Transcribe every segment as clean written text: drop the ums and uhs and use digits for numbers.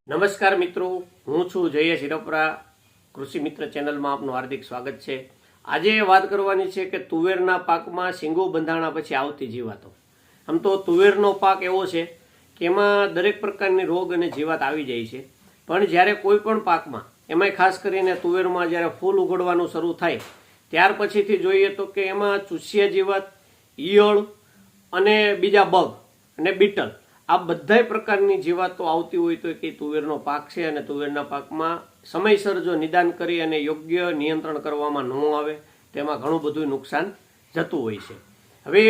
નમસ્કાર મિત્રો, હું છું જયેશ હિરપરા. કૃષિ મિત્ર ચેનલમાં આપનું હાર્દિક સ્વાગત છે. આજે વાત કરવાની છે કે તુવેરના પાકમાં શીંગો બંધાણા પછી આવતી જીવાતો. આમ તો તુવેરનો પાક એવો છે કે એમાં દરેક પ્રકારની રોગ અને જીવાત આવી જાય છે, પણ જ્યારે કોઈ પણ પાકમાં, એમાંય ખાસ કરીને તુવેરમાં જ્યારે ફૂલ ઉગડવાનું શરૂ થાય ત્યાર પછીથી જોઈએ તો કે એમાં ચૂસિયા જીવાત, ઈયળ અને બીજા બગ અને બીટલ, આ બધાય પ્રકારની જીવાતો આવતી હોય તો કે તુવેરનો પાક છે. અને તુવેરના પાકમાં સમયસર જો નિદાન કરી અને યોગ્ય નિયંત્રણ કરવામાં ન આવે તેમાં ઘણું બધું નુકસાન જતું હોય છે. હવે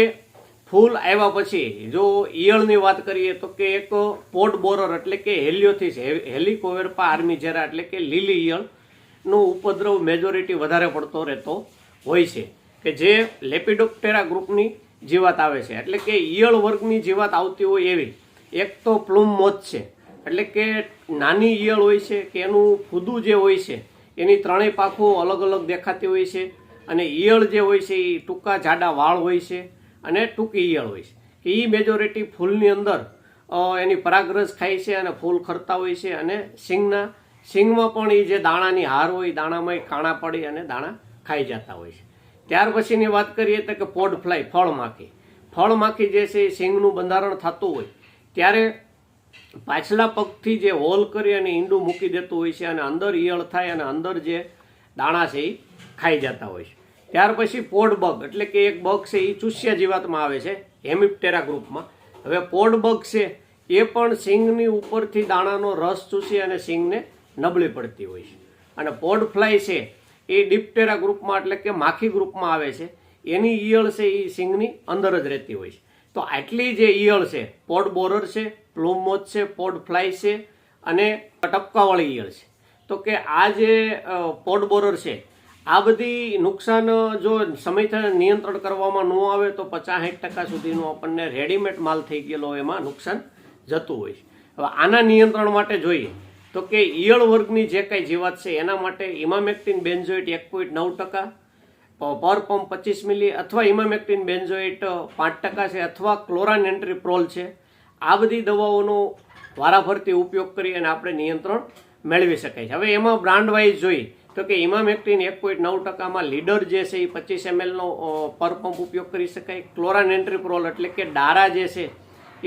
ફૂલ આવ્યા પછી જો ઈયળની વાત કરીએ તો કે એક પોડ બોરર એટલે કે હેલિયોથિસ હેલિકોવેર્પા આર્મીજેરા એટલે કે લીલી ઈયળનો ઉપદ્રવ મેજોરિટી વધારે પડતો રહેતો હોય છે, કે જે લેપિડોપ્ટેરા ગ્રુપની જીવાત આવે છે. એટલે કે ઈયળ વર્ગની જીવાત આવતી હોય એવી એક તો પ્લુમ મોથ છે, એટલે કે નાની ઈયળ હોય છે કે એનું ફૂદું જે હોય છે એની ત્રણેય પાખો અલગ અલગ દેખાતી હોય છે, અને ઈયળ જે હોય છે એ ટૂંકા જાડા વાળ હોય છે અને ટૂંકી ઈયળ હોય છે, કે એ મેજોરિટી ફૂલની અંદર એની પરાગરસ ખાય છે અને ફૂલ ખરતા હોય છે. અને સિંગમાં પણ એ જે દાણાની હાર હોય દાણામાં કાણા પડી અને દાણા ખાઈ જતા હોય છે. ત્યાર પછીની વાત કરીએ તો કે પોડ ફ્લાય ફળમાખી જે છે એ સિંગનું બંધારણ થતું હોય ત્યારે પાછલા પગથી જે હોલ કરી અને ઈંડું મૂકી દેતું હોય છે અને અંદર ઈયળ થાય અને અંદર જે દાણા છે એ ખાઈ જતા હોય છે. ત્યાર પછી પોડ બગ એટલે કે એક બગ છે એ ચૂસ્યા જીવાતમાં આવે છે, હેમિપ્ટેરા ગ્રુપમાં. હવે પોડ બગ છે એ પણ સિંગની ઉપરથી દાણાનો રસ ચૂસી અને સિંગને નબળી પડતી હોય છે. અને પોડ ફ્લાય છે એ ડિપ્ટેરા ગ્રુપમાં એટલે કે માખી ગ્રુપમાં આવે છે. એની ઈયળ છે એ સિંગની અંદર જ રહેતી હોય છે. તો આટલી જે ઈયળ છે, પોડ બોરર છે, પ્લુમ મોથ છે, પોડ ફ્લાય છે અને ટપકાવાળી ઈયળ છે, તો કે આ જે પોડ બોરર છે આ બધી નુકસાન જો સમયથી નિયંત્રણ કરવામાં ન આવે તો 50-60% સુધીનું આપણને રેડીમેડ માલ થઈ ગયેલો એમાં નુકસાન જતું હોય છે. હવે આના નિયંત્રણ માટે જોઈએ તો કે ઈયળ વર્ગની જે કાંઈ જીવાત છે એના માટે ઇમામેક્ટિન બેન્ઝોઇટ 1.9%, પર પંપ 25 મિલી અથવા ઇમામેક્ટિન બેન્ઝોઇટ 5% છે, અથવા ક્લોરાનેન્ટ્રીપ્રોલ છે. આ બધી દવાઓનો વારાફરતી ઉપયોગ કરી અને આપણે નિયંત્રણ મેળવી શકાય છે. હવે એમાં બ્રાન્ડ વાઇઝ જોઈએ તો કે ઇમામેક્ટિન 1.9%માં લીડર જે છે એ 25 mlનો પર પંપ ઉપયોગ કરી શકાય. ક્લોરાનેન્ટ્રીપ્રોલ એટલે કે ડારા જે છે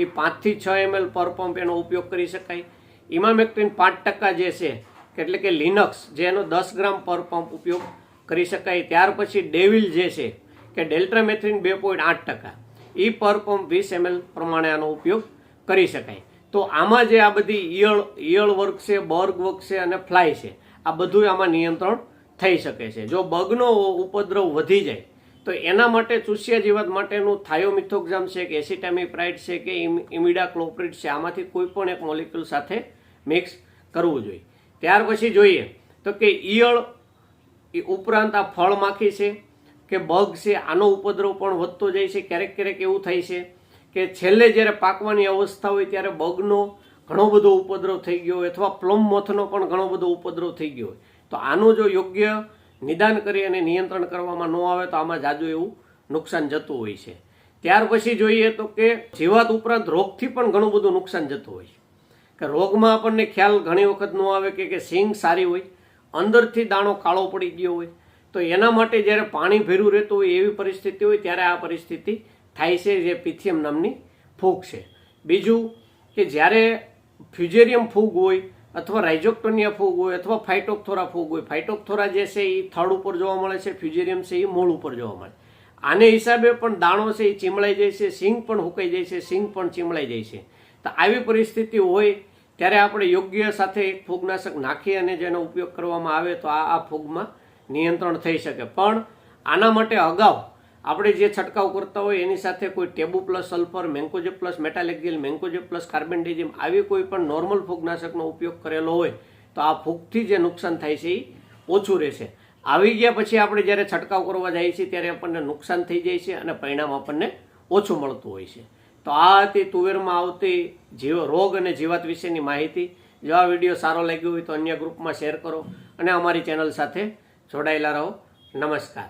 એ 5 થી 6 ml પર પંપ એનો ઉપયોગ કરી શકાય. ઇમામેક્ટિન 5% જે છે એટલે કે લિનક્સ જે એનો 10 ગ્રામ પર પંપ ઉપયોગ કરી શકાય. ત્યાર પછી ડેવિલ જે છે કે ડેલ્ટ્રામેથ્રિન 2.8%, એ પર પંપ 20 ml પ્રમાણે આનો ઉપયોગ કરી શકાય. તો આમાં જે આ બધી ઈયળ વર્ગ છે, બર્ગ વર્ગ છે અને ફ્લાય છે, આ બધું આમાં નિયંત્રણ થઈ શકે છે. જો બગનો ઉપદ્રવ વધી જાય તો એના માટે ચૂસ્યા જીવાત માટેનું થાયોમિથોક્ઝામ છે કે એસિટામિપ્રાઇડ છે કે ઇમિડાક્લોપ્રિડ છે, આમાંથી કોઈ પણ એક મોલિક્યુલ સાથે મિક્સ કરવું જોઈએ. ત્યાર પછી જોઈએ તો કે ઈયળ ઉપરાંત આ ફળમાખી છે કે બગ છે, આનો ઉપદ્રવ પણ વધતો જાય છે. ક્યારેક એવું થાય છે કે છેલ્લે જ્યારે પાકવાની અવસ્થા હોય ત્યારે બગનો ઘણો બધો ઉપદ્રવ થઈ ગયો હોય અથવા પ્લમ મોથનો પણ ઘણો બધો ઉપદ્રવ થઈ ગયો હોય. તો આનું જો યોગ્ય નિદાન કરી અને નિયંત્રણ કરવામાં ન આવે તો આમાં જાજુ એવું નુકસાન જતું હોય છે. ત્યાર પછી જોઈએ તો કે જીવાત ઉપરાંત રોગથી પણ ઘણું બધું નુકસાન જતું હોય છે. કે રોગમાં આપણને ખ્યાલ ઘણી વખત ન આવે કે સિંગ સારી હોય, અંદરથી દાણો કાળો પડી ગયો હોય, તો એના માટે જ્યારે પાણી ભેરું રહેતું હોય એવી પરિસ્થિતિ હોય ત્યારે આ પરિસ્થિતિ થાય છે, જે પિથિયમ નામની ફૂગ છે. બીજું કે જ્યારે ફ્યુજેરિયમ ફૂગ હોય અથવા રાઇઝોક્ટોનિયા ફૂગ હોય અથવા ફાઇટોપ્થોરા ફૂગ હોય. ફાઇટોપ્થોરા જે છે એ થડ ઉપર જોવા મળે છે, ફ્યુજેરિયમ છે એ મૂળ ઉપર જોવા મળે. આને હિસાબે પણ દાણો છે એ ચીમળાઈ જાય છે, સિંગ પણ હુકાઈ જાય છે, સિંગ પણ ચીમળાઈ જાય છે. તો આવી પરિસ્થિતિ હોય ત્યારે આપણે યોગ્ય સાથે એક ફૂગનાશક નાખી અને જેનો ઉપયોગ કરવામાં આવે તો આ ફૂગમાં નિયંત્રણ થઈ શકે. પણ આના માટે અગાઉ આપણે જે છંટકાવ કરતા હોય એની સાથે કોઈ ટેબુ plus sulphur, mancozeb plus metalaxyl, mancozeb plus carbendazim આવી કોઈ પણ નોર્મલ ફૂગનાશકનો ઉપયોગ કરેલો હોય તો આ ફૂગથી જે નુકસાન થાય છે એ ઓછું રહેશે. આવી ગયા પછી આપણે જ્યારે છંટકાવ કરવા જઈએ છીએ ત્યારે આપણને નુકસાન થઈ જાય છે અને પરિણામ આપણને ઓછું મળતું હોય છે. તો આ હતી તુવેરમાં આવતી રોગ અને જીવાત વિશેની માહિતી. જો આ વિડીયો સારો લાગ્યો હોય તો અન્ય ગ્રુપમાં શેર કરો અને અમારી ચેનલ સાથે જોડાયેલા રહો. નમસ્કાર.